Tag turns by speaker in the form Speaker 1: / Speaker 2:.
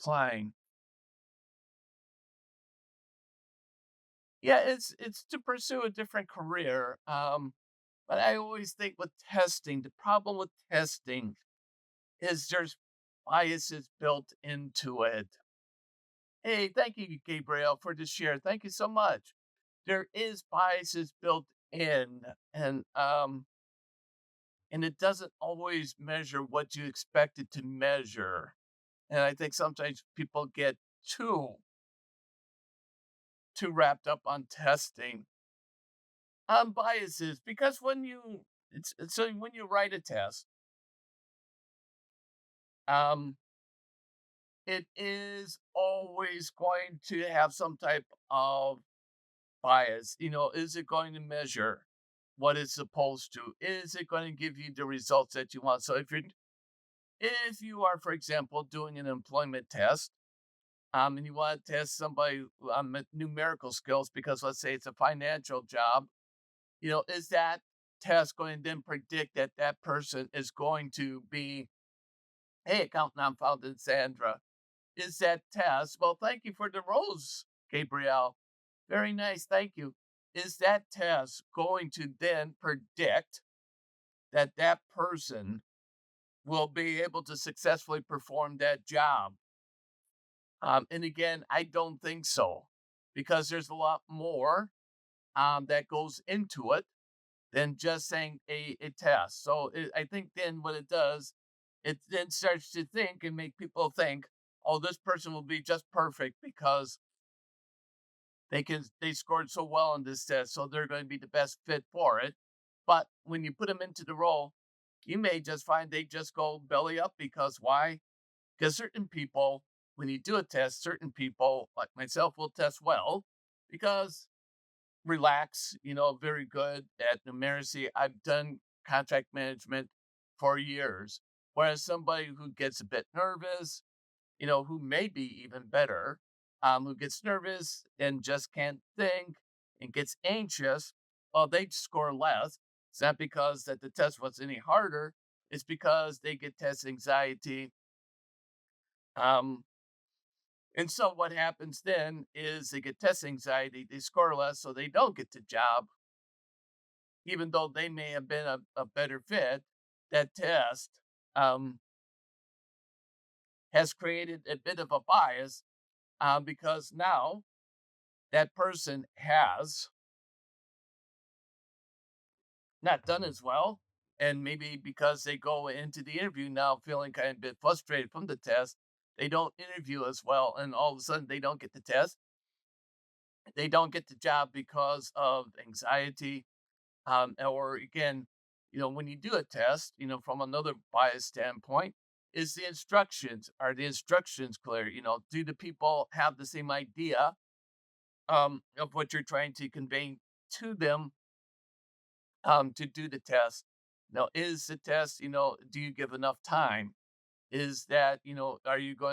Speaker 1: applying. Yeah, it's to pursue a different career. But I always think with testing, the problem with testing is there's biases built into it. Hey, thank you, Gabriel, for the share. Thank you so much. There is biases built in, and and it doesn't always measure what you expect it to measure. And I think sometimes people get too wrapped up on testing on biases because so when you write a test, um, it is always going to have some type of bias. Is it going to measure what it's supposed to? Is it going to give you the results that you want? So if you are, for example, doing an employment test, and you want to test somebody on numerical skills because let's say it's a financial job, is that test going to then predict that that person is going to be, hey, accountant, I'm found in Sandra? Is that test, well, thank you for the rose, Gabrielle. Very nice, thank you. Is that test going to then predict that that person will be able to successfully perform that job? And again, I don't think so because there's a lot more that goes into it than just saying a test. So I think then what it does, it then starts to think and make people think, oh, this person will be just perfect because they scored so well on this test, so they're going to be the best fit for it. But when you put them into the role, you may just find they just go belly up because why? Because certain people, when you do a test, certain people like myself will test well because relax, very good at numeracy. I've done contract management for years. Whereas somebody who gets a bit nervous, who may be even better, who gets nervous and just can't think and gets anxious, well, they score less. It's not because that the test was any harder. It's because they get test anxiety. Um, and so what happens then is they get test anxiety, they score less, so they don't get the job, even though they may have been a better fit. That test um, has created a bit of a bias because now that person has not done as well. And maybe because they go into the interview now feeling kind of a bit frustrated from the test, they don't interview as well. And all of a sudden, they don't get the test. They don't get the job because of anxiety. Or again, when you do a test, from another bias standpoint, is are the instructions clear? Do the people have the same idea of what you're trying to convey to them to do the test? Now, is the test, do you give enough time? Is that, are you going